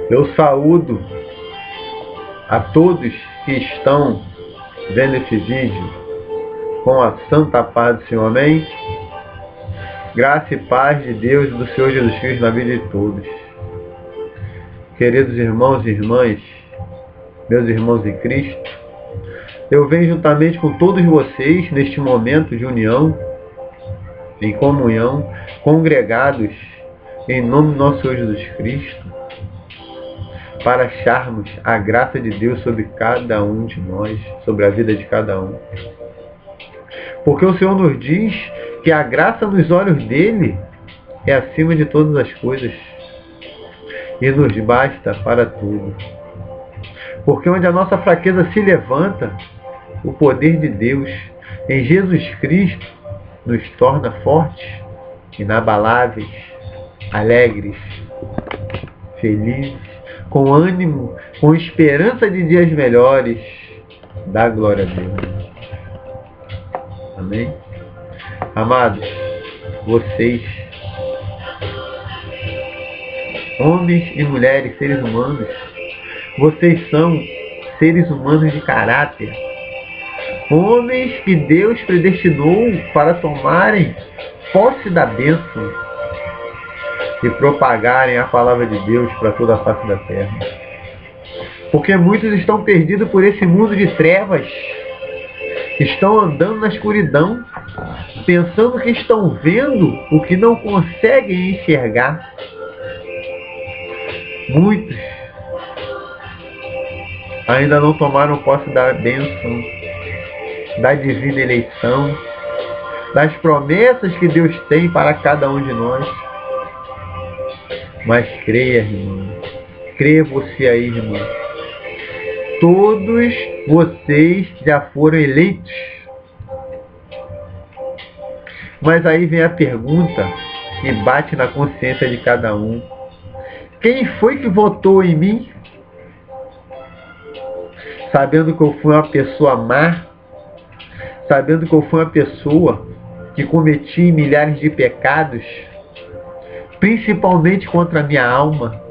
Eu saúdo a todos que estão vendo esse vídeo com a santa paz do Senhor, amém? Graça e paz de Deus e do Senhor Jesus Cristo na vida de todos. Queridos irmãos e irmãs, meus irmãos em Cristo, eu venho juntamente com todos vocês neste momento de união, em comunhão, congregados em nome do nosso Senhor Jesus Cristo, para acharmos a graça de Deus sobre cada um de nós, sobre a vida de cada um. Porque o Senhor nos diz que a graça nos olhos dele é acima de todas as coisas e nos basta para tudo. Porque onde a nossa fraqueza se levanta, o poder de Deus em Jesus Cristo nos torna fortes, inabaláveis, alegres, felizes, com ânimo, com esperança de dias melhores. Dá glória a Deus. Amém? Amados, vocês, homens e mulheres, seres humanos, vocês são seres humanos de caráter. Homens que Deus predestinou para tomarem posse da bênção e propagarem a palavra de Deus para toda a face da terra. Porque muitos estão perdidos por esse mundo de trevas, estão andando na escuridão, pensando que estão vendo o que não conseguem enxergar. Muitos ainda não tomaram posse da bênção, da divina eleição, das promessas que Deus tem para cada um de nós. Mas creia, irmão, creia você aí, irmão. Todos vocês já foram eleitos. Mas aí vem a pergunta que bate na consciência de cada um. Quem foi que votou em mim? Sabendo que eu fui uma pessoa má, sabendo que eu fui uma pessoa que cometi milhares de pecados, principalmente contra a minha alma,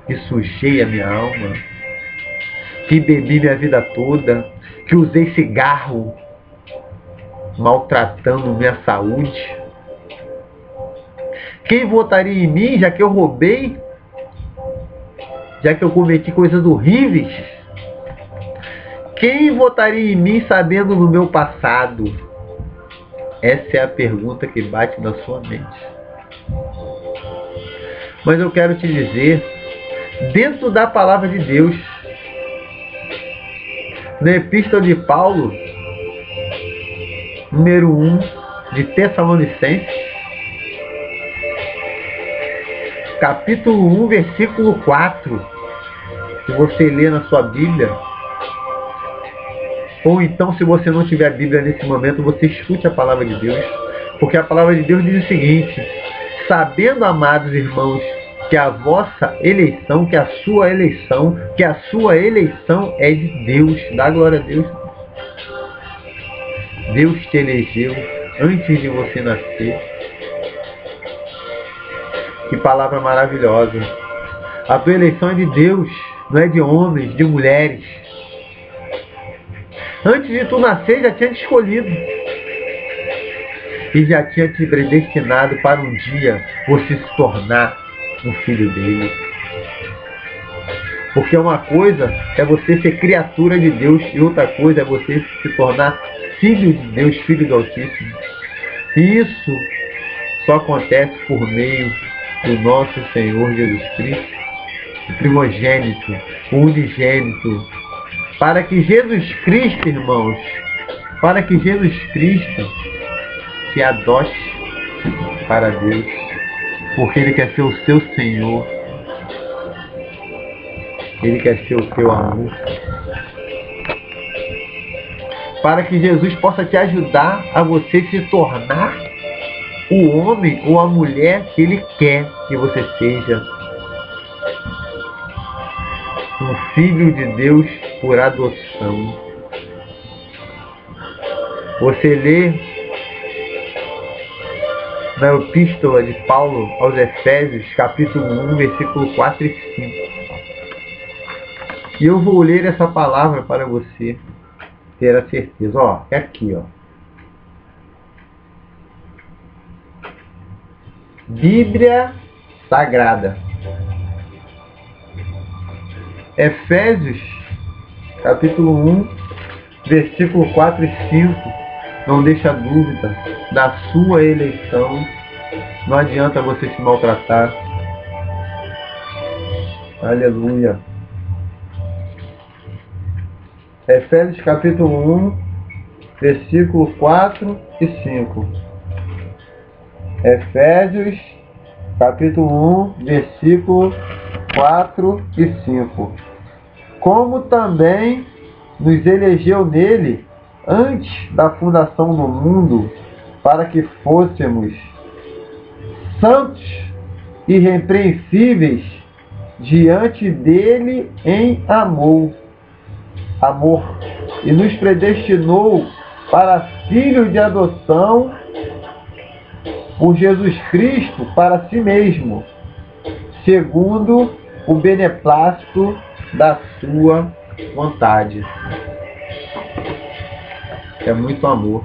que sujei a minha alma, que bebi minha vida toda, que usei cigarro, maltratando minha saúde. Quem votaria em mim, já que eu roubei, já que eu cometi coisas horríveis? Quem votaria em mim sabendo do meu passado? Essa é a pergunta que bate na sua mente. Mas eu quero te dizer, dentro da palavra de Deus, na Epístola de Paulo, número 1 de Tessalonicenses, capítulo 1, versículo 4, se você ler na sua Bíblia, ou então se você não tiver a Bíblia nesse momento, você escute a palavra de Deus, porque a palavra de Deus diz o seguinte: sabendo, amados irmãos, que a vossa eleição, que a sua eleição é de Deus. Dá glória a Deus. Deus te elegeu antes de você nascer. Que palavra maravilhosa. A tua eleição é de Deus, não é de homens, de mulheres. Antes de tu nascer, já tinha te escolhido. E já tinha te predestinado para um dia você se tornar um filho dele. Porque uma coisa é você ser criatura de Deus e outra coisa é você se tornar filho de Deus, filho do Altíssimo. E isso só acontece por meio do nosso Senhor Jesus Cristo, o primogênito, o unigênito. Para que Jesus Cristo, irmãos, para que Jesus Cristo te adote para Deus, porque Ele quer ser o seu Senhor, Ele quer ser o teu amor, para que Jesus possa te ajudar a você se tornar o homem ou a mulher que Ele quer que você seja. Um filho de Deus por adoção. Você lê na Epístola de Paulo aos Efésios, capítulo 1, versículo 4 e 5. E eu vou ler essa palavra para você ter a certeza. Ó, é aqui, ó. Bíblia Sagrada. Efésios, capítulo 1, versículo 4 e 5. Não deixa dúvida da sua eleição. Não adianta você se maltratar. Aleluia. Efésios capítulo 1, versículo 4 e 5. Efésios capítulo 1, versículo 4 e 5. Como também nos elegeu nele antes da fundação do mundo, para que fôssemos santos e irrepreensíveis diante dele em amor, e nos predestinou para filhos de adoção por Jesus Cristo para si mesmo, segundo o beneplácito da sua vontade. É muito amor.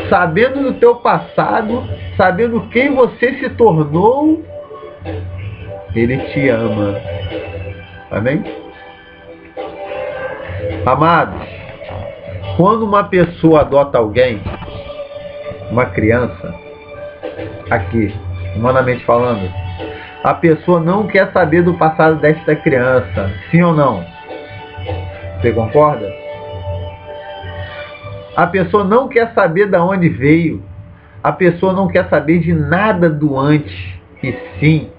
Sabendo do teu passado, sabendo quem você se tornou, Ele te ama. Amém? Amados, quando uma pessoa adota alguém, uma criança, aqui, humanamente falando, a pessoa não quer saber do passado desta criança, sim ou não? Você concorda? A pessoa não quer saber de onde veio, a pessoa não quer saber de nada do antes, e sim,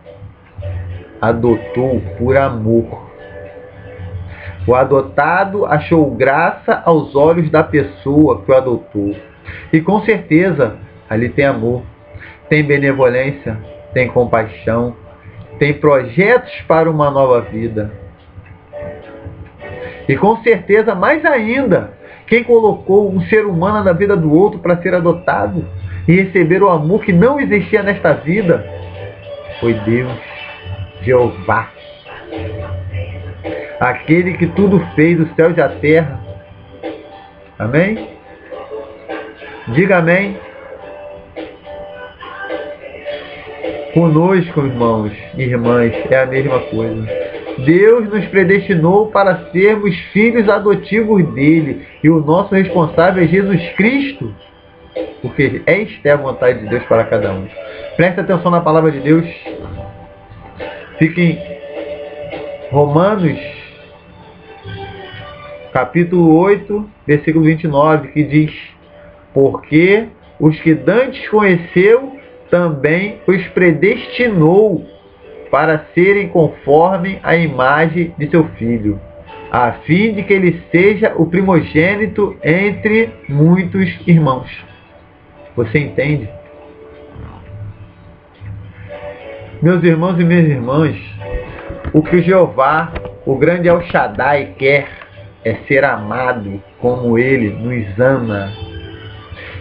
adotou por amor. O adotado achou graça aos olhos da pessoa que o adotou. E com certeza, ali tem amor, tem benevolência, tem compaixão, tem projetos para uma nova vida. E com certeza, mais ainda, quem colocou um ser humano na vida do outro para ser adotado e receber o amor que não existia nesta vida foi Deus, Jeová. Aquele que tudo fez, os céus e a terra. Amém? Diga amém. Conosco, irmãos e irmãs, é a mesma coisa. Deus nos predestinou para sermos filhos adotivos dele. E o nosso responsável é Jesus Cristo. Porque esta é a vontade de Deus para cada um. Preste atenção na palavra de Deus. Fique em Romanos, capítulo 8, versículo 29, que diz: porque os que dantes conheceu, também os predestinou para serem conforme a imagem de seu Filho, a fim de que ele seja o primogênito entre muitos irmãos. Você entende? Meus irmãos e minhas irmãs, o que o Jeová, o grande El Shaddai, quer é ser amado como Ele nos ama.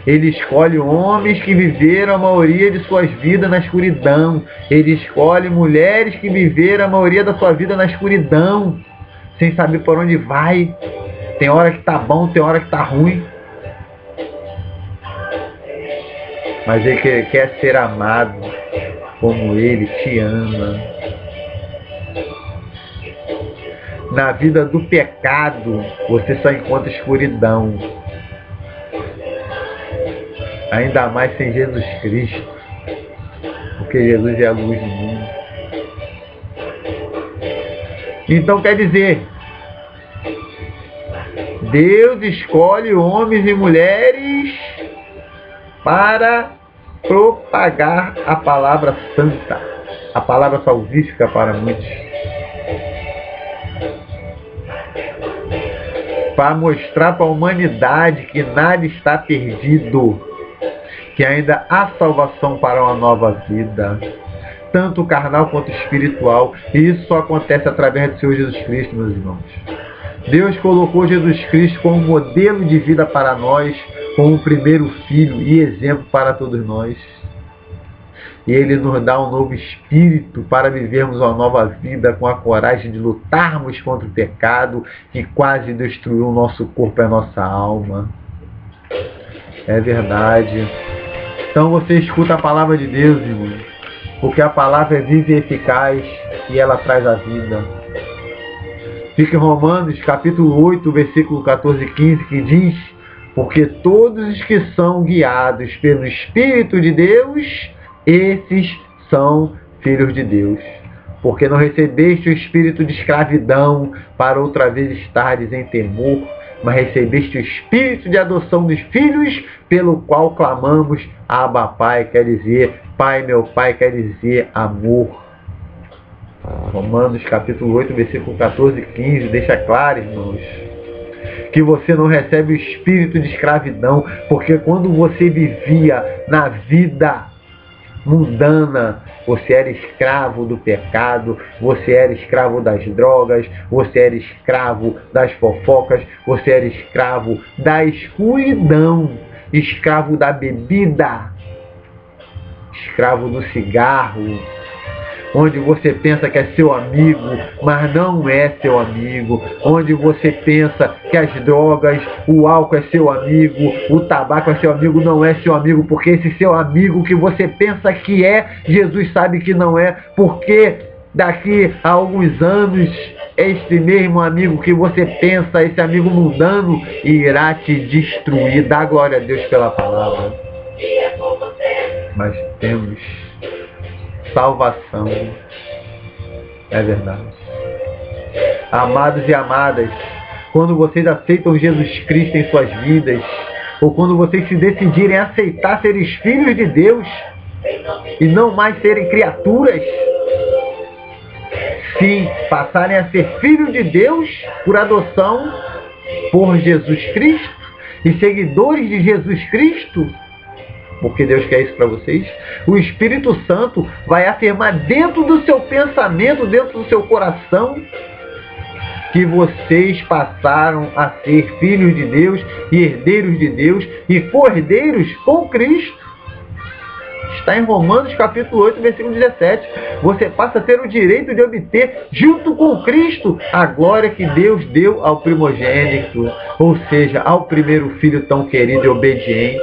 Ele escolhe homens que viveram a maioria de suas vidas na escuridão. Ele escolhe mulheres que viveram a maioria da sua vida na escuridão, sem saber por onde vai. Tem hora que tá bom, tem hora que tá ruim. Mas ele quer ser amado como Ele te ama. Na vida do pecado, você só encontra escuridão. Ainda mais sem Jesus Cristo. Porque Jesus é a luz do mundo. Então quer dizer, Deus escolhe homens e mulheres para propagar a palavra santa, a palavra salvífica para muitos. Para mostrar para a humanidade que nada está perdido, que ainda há salvação para uma nova vida, tanto carnal quanto espiritual. E isso só acontece através do Senhor Jesus Cristo, meus irmãos. Deus colocou Jesus Cristo como modelo de vida para nós, como o primeiro filho e exemplo para todos nós. E Ele nos dá um novo espírito para vivermos uma nova vida com a coragem de lutarmos contra o pecado que quase destruiu o nosso corpo e a nossa alma. É verdade. Então você escuta a palavra de Deus, irmão, porque a palavra é viva e eficaz e ela traz a vida. Fica em Romanos capítulo 8, versículo 14 e 15, que diz: porque todos os que são guiados pelo Espírito de Deus, esses são filhos de Deus. Porque não recebeste o espírito de escravidão para outra vez estares em temor, mas recebeste o espírito de adoção dos filhos, pelo qual clamamos: Abba, Pai, quer dizer Pai, meu Pai, quer dizer amor. Romanos capítulo 8, versículo 14 e 15, deixa claro, irmãos, que você não recebe o espírito de escravidão, porque quando você vivia na vida mundana, você era escravo do pecado, você era escravo das drogas, você era escravo das fofocas, você era escravo da escuridão, escravo da bebida, escravo do cigarro, onde você pensa que é seu amigo, mas não é seu amigo, onde você pensa que as drogas, o álcool é seu amigo, o tabaco é seu amigo, não é seu amigo, porque esse seu amigo que você pensa que é, Jesus sabe que não é, porque daqui a alguns anos, este mesmo amigo que você pensa, esse amigo mundano, irá te destruir. Dá glória a Deus pela palavra. Mas temos salvação. É verdade. Amados e amadas, quando vocês aceitam Jesus Cristo em suas vidas, ou quando vocês se decidirem a aceitar serem filhos de Deus e não mais serem criaturas, sim, passarem a ser filhos de Deus por adoção por Jesus Cristo e seguidores de Jesus Cristo, porque Deus quer isso para vocês, o Espírito Santo vai afirmar dentro do seu pensamento, dentro do seu coração, que vocês passaram a ser filhos de Deus e herdeiros de Deus e cordeiros com Cristo. Está em Romanos capítulo 8, versículo 17. Você passa a ter o direito de obter, junto com Cristo, a glória que Deus deu ao primogênito, ou seja, ao primeiro filho tão querido e obediente.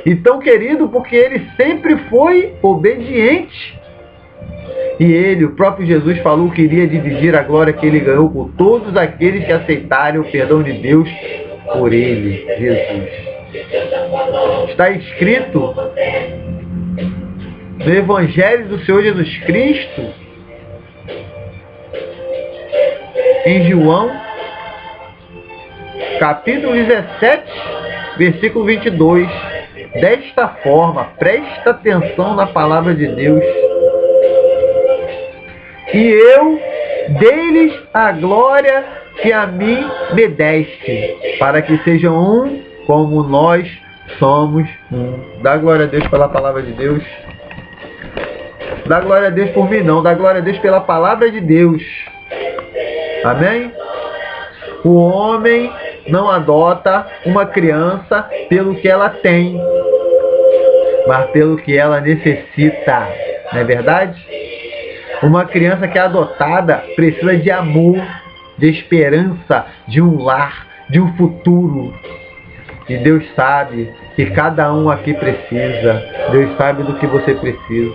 E tão querido porque ele sempre foi obediente. E ele, o próprio Jesus, falou que iria dividir a glória que ele ganhou com todos aqueles que aceitarem o perdão de Deus por ele, Jesus. Está escrito no Evangelho do Senhor Jesus Cristo, em João, capítulo 17, versículo 22, desta forma, presta atenção na palavra de Deus: e eu dei-lhes a glória que a mim me deste, para que sejam um como nós somos um. Dá glória a Deus pela palavra de Deus. Dá glória a Deus por mim não, dá glória a Deus pela palavra de Deus. Amém? O homem não adota uma criança pelo que ela tem, mas pelo que ela necessita. Não é verdade? Uma criança que é adotada precisa de amor, de esperança, de um lar, de um futuro. E Deus sabe que cada um aqui precisa. Deus sabe do que você precisa.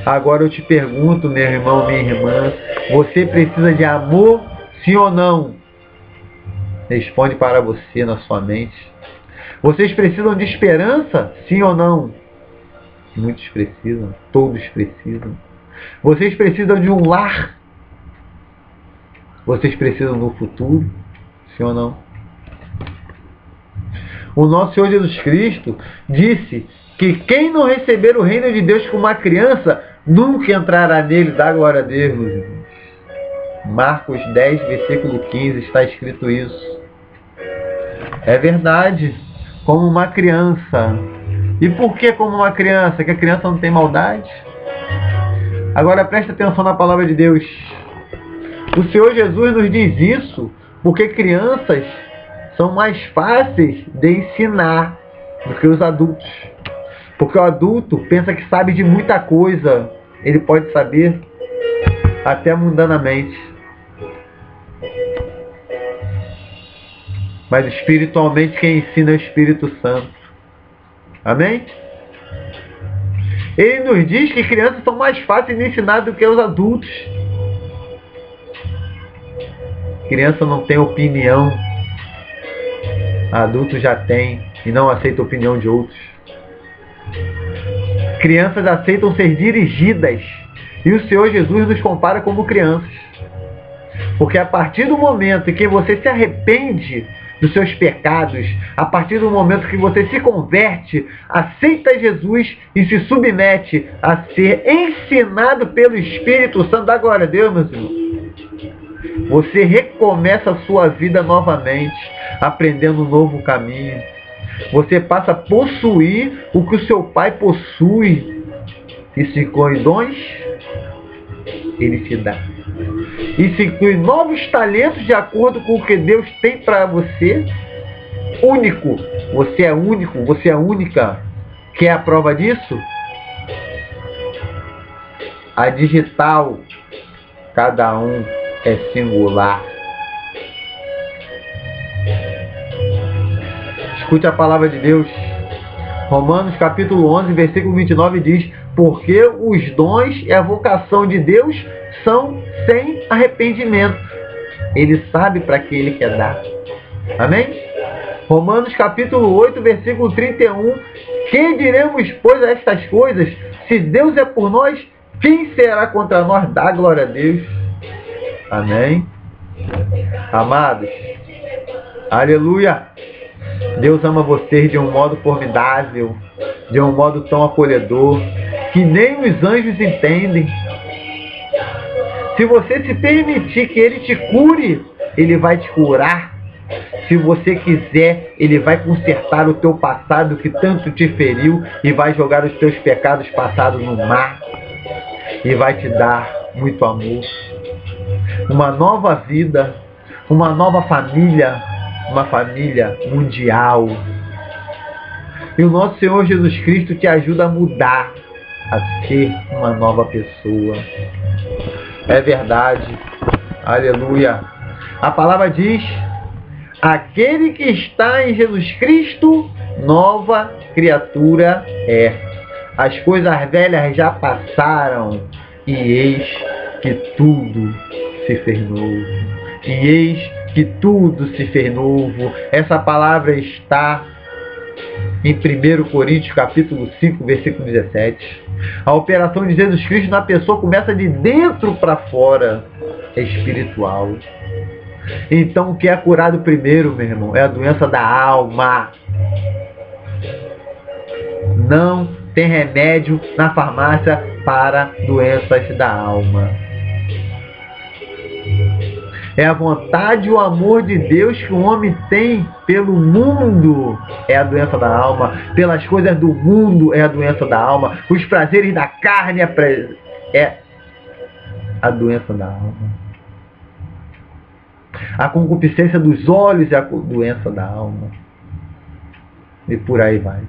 Agora eu te pergunto, meu irmão, minha irmã, você precisa de amor, sim ou não? Responde para você na sua mente. Vocês precisam de esperança, sim ou não? Muitos precisam, todos precisam. Vocês precisam de um lar? Vocês precisam do futuro, sim ou não? O nosso Senhor Jesus Cristo disse que quem não receber o reino de Deus como uma criança, nunca entrará nele. Dá glória a Deus, meus irmãos. Marcos 10, versículo 15, está escrito isso. É verdade, como uma criança. E por que como uma criança? Que a criança não tem maldade? Agora presta atenção na palavra de Deus. O Senhor Jesus nos diz isso porque crianças são mais fáceis de ensinar do que os adultos. Porque o adulto pensa que sabe de muita coisa. Ele pode saber até mundanamente. Mas espiritualmente quem ensina é o Espírito Santo. Amém? Ele nos diz que crianças são mais fáceis de ensinar do que os adultos. Criança não tem opinião. Adulto já tem e não aceita a opinião de outros. Crianças aceitam ser dirigidas. E o Senhor Jesus nos compara como crianças. Porque a partir do momento em que você se arrepende dos seus pecados, a partir do momento que você se converte, aceita Jesus e se submete a ser ensinado pelo Espírito Santo, dá glória a Deus, meus irmãos. Você recomeça a sua vida novamente, aprendendo um novo caminho. Você passa a possuir o que o seu pai possui. E se inclui dons, ele te dá. E se inclui novos talentos de acordo com o que Deus tem para você. Único. Você é único, você é única. Quer a prova disso? A digital, cada um é singular. Escute a palavra de Deus. Romanos capítulo 11, versículo 29 diz: porque os dons e a vocação de Deus são sem arrependimento. Ele sabe para que ele quer dar. Amém? Romanos capítulo 8, versículo 31. Que diremos, pois, a estas coisas? Se Deus é por nós, quem será contra nós? Dá glória a Deus. Amém? Amados, aleluia! Deus ama vocês de um modo formidável, de um modo tão acolhedor, que nem os anjos entendem. Se você se permitir que Ele te cure, Ele vai te curar. Se você quiser, Ele vai consertar o teu passado que tanto te feriu e vai jogar os teus pecados passados no mar. E vai te dar muito amor. Uma nova vida, uma nova família, uma família mundial. E o nosso Senhor Jesus Cristo te ajuda a mudar, a ser uma nova pessoa. É verdade. Aleluia. A palavra diz: aquele que está em Jesus Cristo, nova criatura é. As coisas velhas já passaram, e eis que tudo se fez novo. E eis que tudo se fez novo. Essa palavra está em 1 Coríntios capítulo 5, versículo 17. A operação de Jesus Cristo na pessoa começa de dentro para fora. É espiritual. Então o que é curado primeiro, meu irmão, é a doença da alma. Não tem remédio na farmácia para doenças da alma. É a vontade e o amor de Deus que o homem tem pelo mundo. É a doença da alma. Pelas coisas do mundo é a doença da alma. Os prazeres da carne é a doença da alma. A concupiscência dos olhos é a doença da alma. E por aí vai.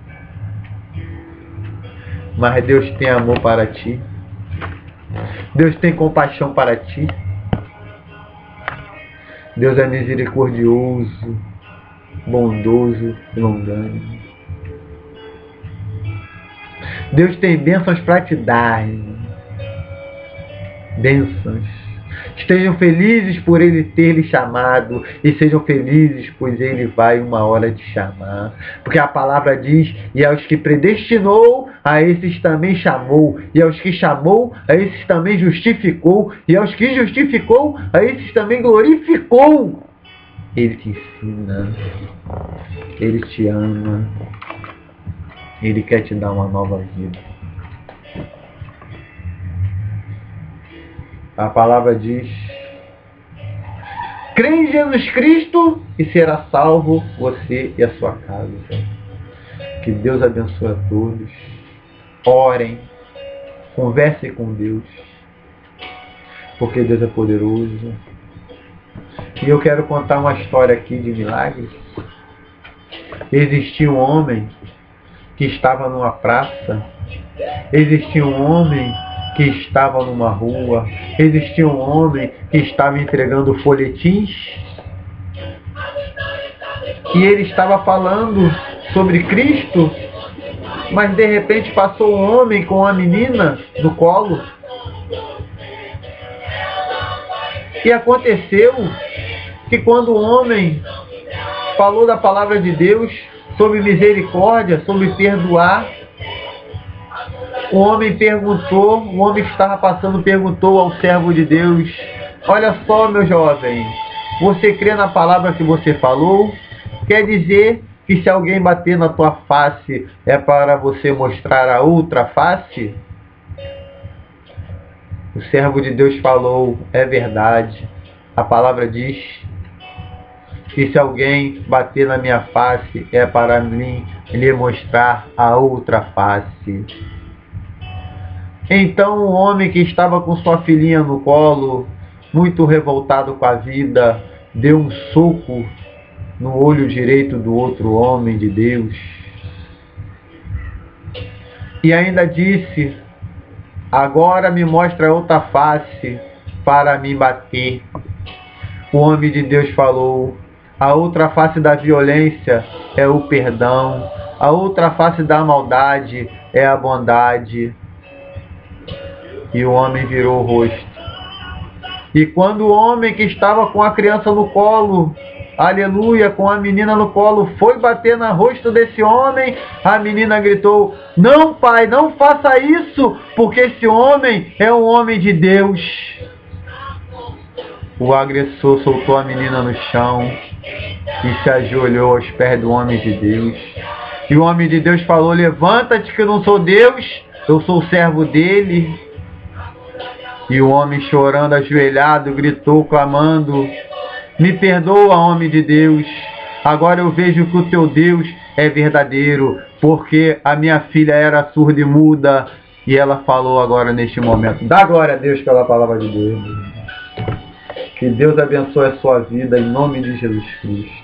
Mas Deus tem amor para ti. Deus tem compaixão para ti. Deus é misericordioso, bondoso e longânimo. Deus tem bênçãos para te dar. Bênçãos. Estejam felizes por Ele ter lhe chamado, e sejam felizes, pois Ele vai uma hora te chamar. Porque a palavra diz: e aos que predestinou, a esses também chamou. E aos que chamou, a esses também justificou. E aos que justificou, a esses também glorificou. Ele te ensina. Ele te ama. Ele quer te dar uma nova vida. A palavra diz: crê em Jesus Cristo e será salvo você e a sua casa. Que Deus abençoe a todos. Orem, conversem com Deus, porque Deus é poderoso. E eu quero contar uma história aqui de milagres. Existia um homem que estava numa praça, existia um homem que estava numa rua, existia um homem que estava entregando folhetins, e ele estava falando sobre Cristo, mas de repente passou um homem com uma menina no colo. E aconteceu que quando o homem falou da palavra de Deus, sobre misericórdia, sobre perdoar, o homem que estava passando perguntou ao servo de Deus: olha só, meu jovem, você crê na palavra que você falou? Quer dizer que se alguém bater na tua face é para você mostrar a outra face? O servo de Deus falou: é verdade. A palavra diz que se alguém bater na minha face é para mim lhe mostrar a outra face. Então o homem que estava com sua filhinha no colo, muito revoltado com a vida, deu um soco no olho direito do outro homem de Deus. E ainda disse: agora me mostra outra face para me bater. O homem de Deus falou: a outra face da violência é o perdão. A outra face da maldade é a bondade. E o homem virou o rosto. E quando o homem que estava com a criança no colo, aleluia, com a menina no colo, foi bater no rosto desse homem, a menina gritou: não, pai, não faça isso, porque esse homem é um homem de Deus. O agressor soltou a menina no chão e se ajoelhou aos pés do homem de Deus. E o homem de Deus falou: levanta-te, que eu não sou Deus, eu sou o servo dele. E o homem, chorando, ajoelhado, gritou, clamando: me perdoa, homem de Deus, agora eu vejo que o teu Deus é verdadeiro, porque a minha filha era surda e muda, e ela falou agora neste momento. Dá glória a Deus pela palavra de Deus. Que Deus abençoe a sua vida, em nome de Jesus Cristo.